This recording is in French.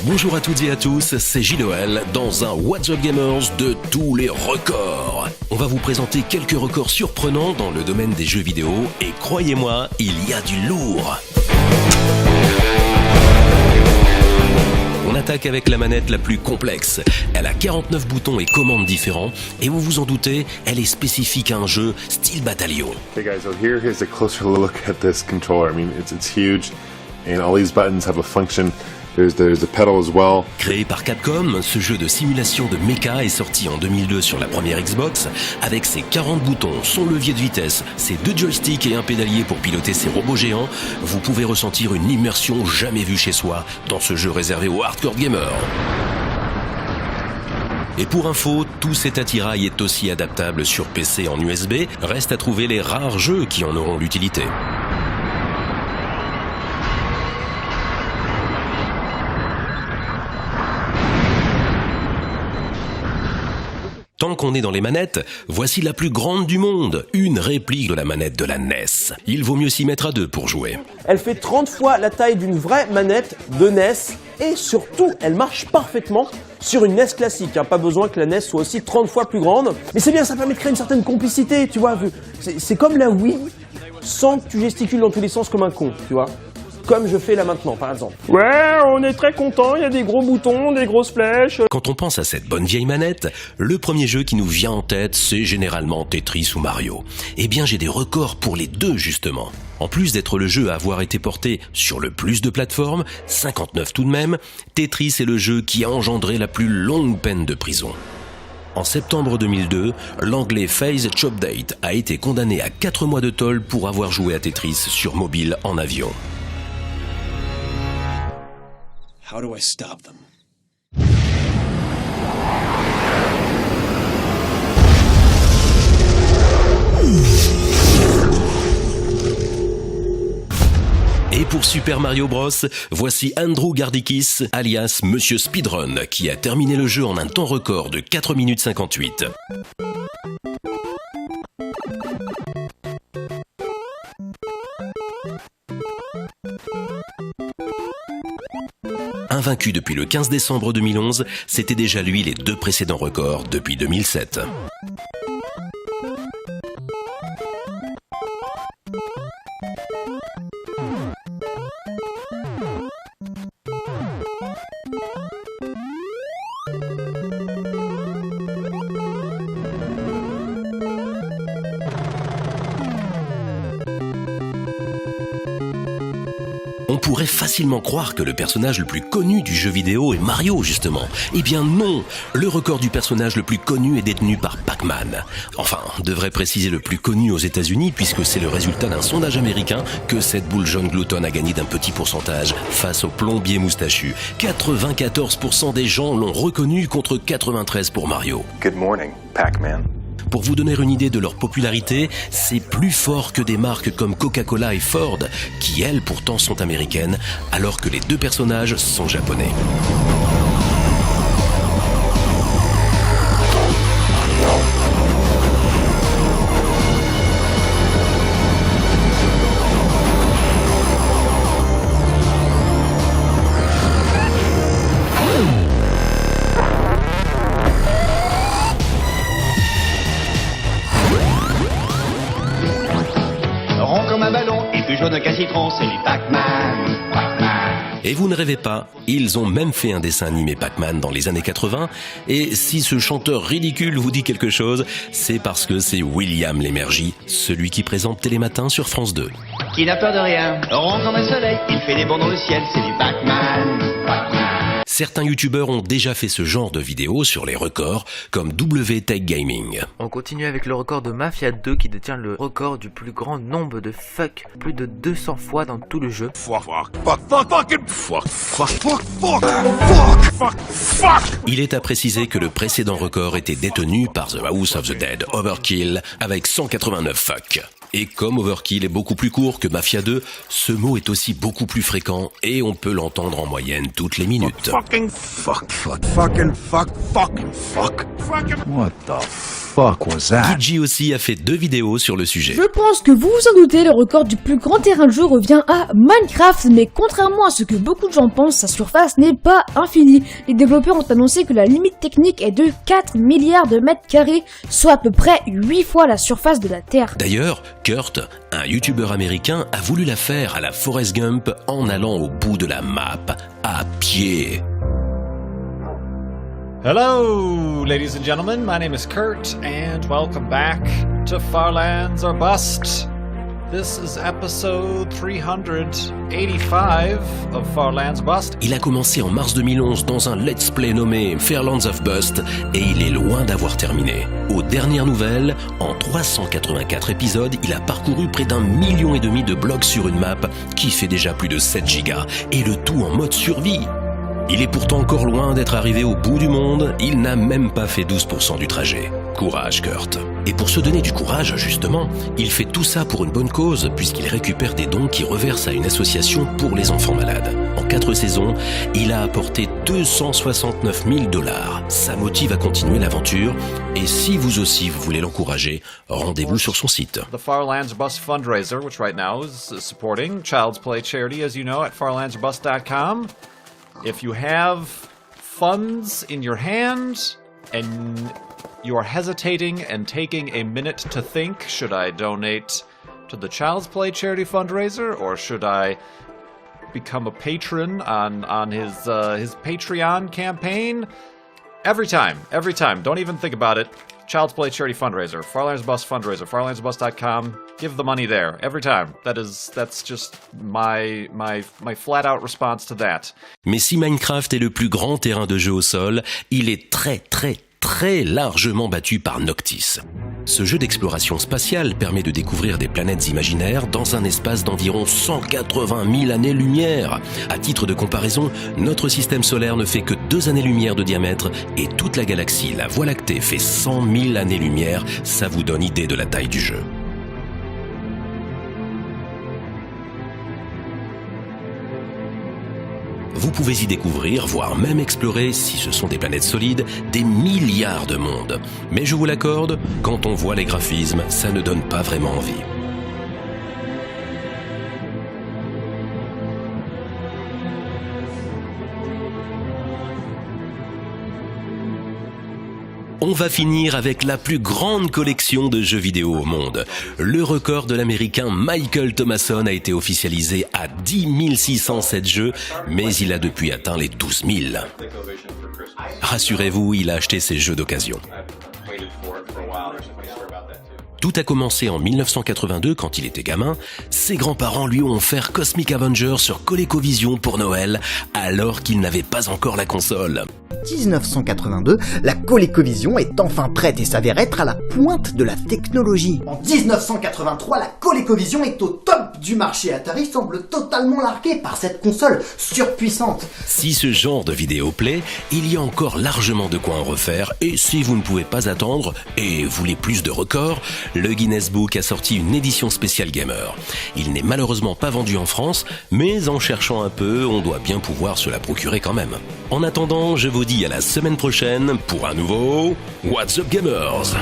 Bonjour à toutes et à tous, c'est JLOL dans un What's Up Gamers de tous les records. On va vous présenter quelques records surprenants dans le domaine des jeux vidéo et croyez-moi, il y a du lourd. On attaque avec la manette la plus complexe. Elle a 49 boutons et commandes différents et vous vous en doutez, elle est spécifique à un jeu style Bataillon. Hey guys, so here's a closer look at this controller. I mean, it's huge and all these buttons have a function. There's a pedal as well. Créé par Capcom, ce jeu de simulation de mecha est sorti en 2002 sur la première Xbox. Avec ses 40 boutons, son levier de vitesse, ses 2 joysticks et un pédalier pour piloter ses robots géants, vous pouvez ressentir une immersion jamais vue chez soi dans ce jeu réservé aux hardcore gamers. Et pour info, tout cet attirail est aussi adaptable sur PC en USB. Reste à trouver les rares jeux qui en auront l'utilité. Tant qu'on est dans les manettes, voici la plus grande du monde, une réplique de la manette de la NES. Il vaut mieux s'y mettre à deux pour jouer. Elle fait 30 fois la taille d'une vraie manette de NES et surtout, elle marche parfaitement sur une NES classique. Pas besoin que la NES soit aussi 30 fois plus grande. Mais c'est bien, ça permet de créer une certaine complicité, tu vois. C'est comme la Wii, sans que tu gesticules dans tous les sens comme un con, tu vois. Comme je fais là maintenant, par exemple. Ouais, on est très content, il y a des gros boutons, des grosses flèches. Quand on pense à cette bonne vieille manette, le premier jeu qui nous vient en tête, c'est généralement Tetris ou Mario. Eh bien, j'ai des records pour les deux, justement. En plus d'être le jeu à avoir été porté sur le plus de plateformes, 59 tout de même, Tetris est le jeu qui a engendré la plus longue peine de prison. En septembre 2002, l'anglais FaZe Chopdate a été condamné à 4 mois de tôle pour avoir joué à Tetris sur mobile en avion. How do I stop them? Et pour Super Mario Bros, voici Andrew Gardikis, alias Monsieur Speedrun, qui a terminé le jeu en un temps record de 4 minutes 58. Invaincu depuis le 15 décembre 2011, c'était déjà lui les 2 précédents records depuis 2007. On pourrait facilement croire que le personnage le plus connu du jeu vidéo est Mario, justement. Eh bien non, le record du personnage le plus connu est détenu par Pac-Man. Enfin, on devrait préciser le plus connu aux États-Unis puisque c'est le résultat d'un sondage américain que cette boule jaune gloutonne a gagné d'un petit pourcentage face au plombier moustachu. 94% des gens l'ont reconnu contre 93% pour Mario. Good morning, Pac-Man. Pour vous donner une idée de leur popularité, c'est plus fort que des marques comme Coca-Cola et Ford, qui elles pourtant sont américaines, alors que les 2 personnages sont japonais. Comme un ballon et plus jaune qu'un citron, c'est du Pac-Man. Pac-Man. Et vous ne rêvez pas, ils ont même fait un dessin animé Pac-Man dans les années 80, et si ce chanteur ridicule vous dit quelque chose, c'est parce que c'est William Lémergie, celui qui présente Télématin sur France 2. Qui n'a peur de rien, rond comme un soleil, il fait des bonds dans le ciel, c'est du Pac-Man. Pac-Man. Certains youtubeurs ont déjà fait ce genre de vidéos sur les records, comme WTech Gaming. On continue avec le record de Mafia 2 qui détient le record du plus grand nombre de fuck, plus de 200 fois dans tout le jeu. Il est à préciser que le précédent record était détenu par The House of the Dead Overkill avec 189 fuck. Et comme Overkill est beaucoup plus court que Mafia 2, ce mot est aussi beaucoup plus fréquent et on peut l'entendre en moyenne toutes les minutes. Fucking fuck. What the fuck was that? Gigi aussi a fait 2 vidéos sur le sujet. Je pense que vous vous en doutez, le record du plus grand terrain de jeu revient à Minecraft, mais contrairement à ce que beaucoup de gens pensent, sa surface n'est pas infinie. Les développeurs ont annoncé que la limite technique est de 4 milliards de mètres carrés, soit à peu près 8 fois la surface de la Terre. D'ailleurs, Kurt, un youtubeur américain, a voulu la faire à la Forrest Gump en allant au bout de la map, à pied. Hello, ladies and gentlemen. My name is Kurt, and welcome back to Far Lands or Bust. This is episode 385 of Far Lands Bust. Il a commencé en mars 2011 dans un let's play nommé Fairlands of Bust et il est loin d'avoir terminé. Aux dernières nouvelles, en 384 épisodes, il a parcouru près d'1,5 million de blocs sur une map qui fait déjà plus de 7 gigas et le tout en mode survie. Il est pourtant encore loin d'être arrivé au bout du monde, il n'a même pas fait 12% du trajet. Courage, Kurt. Et pour se donner du courage, justement, il fait tout ça pour une bonne cause, puisqu'il récupère des dons qu'il reverse à une association pour les enfants malades. En 4 saisons, il a apporté $269 000. Ça motive à continuer l'aventure, et si vous aussi vous voulez l'encourager, rendez-vous sur son site. The Far Lands Bust fundraiser, which right now is supporting Child's Play charity, as you know, at farlandsorbust.com. If you have funds in your hand and you are hesitating and taking a minute to think, should I donate to the Child's Play charity fundraiser or should I become a patron on his Patreon campaign? Every time, don't even think about it. Child's Play charity fundraiser, Far Lands Bust fundraiser, farlandsorbust.com. Give the money there every time. That's just my flat out response to that. Mais si Minecraft est le plus grand terrain de jeu au sol, il est très largement battu par Noctis. Ce jeu d'exploration spatiale permet de découvrir des planètes imaginaires dans un espace d'environ 180 000 années-lumière. À titre de comparaison, notre système solaire ne fait que 2 années-lumière de diamètre et toute la galaxie, la Voie lactée, fait 100 000 années-lumière. Ça vous donne idée de la taille du jeu. Vous pouvez y découvrir, voire même explorer, si ce sont des planètes solides, des milliards de mondes. Mais je vous l'accorde, quand on voit les graphismes, ça ne donne pas vraiment envie. On va finir avec la plus grande collection de jeux vidéo au monde. Le record de l'américain Michael Thomason a été officialisé à 10 607 jeux, mais il a depuis atteint les 12 000. Rassurez-vous, il a acheté ses jeux d'occasion. Tout a commencé en 1982 quand il était gamin. Ses grands-parents lui ont offert Cosmic Avengers sur ColecoVision pour Noël, alors qu'il n'avait pas encore la console. 1982, la ColecoVision est enfin prête et s'avère être à la pointe de la technologie. En 1983, la ColecoVision est au top du marché. Atari semble totalement largué par cette console surpuissante. Si ce genre de vidéo plaît, il y a encore largement de quoi en refaire, et si vous ne pouvez pas attendre et voulez plus de records, le Guinness Book a sorti une édition spéciale gamer. Il n'est malheureusement pas vendu en France, mais en cherchant un peu, on doit bien pouvoir se la procurer quand même. En attendant, je vous dis à la semaine prochaine pour un nouveau What's Up Gamers.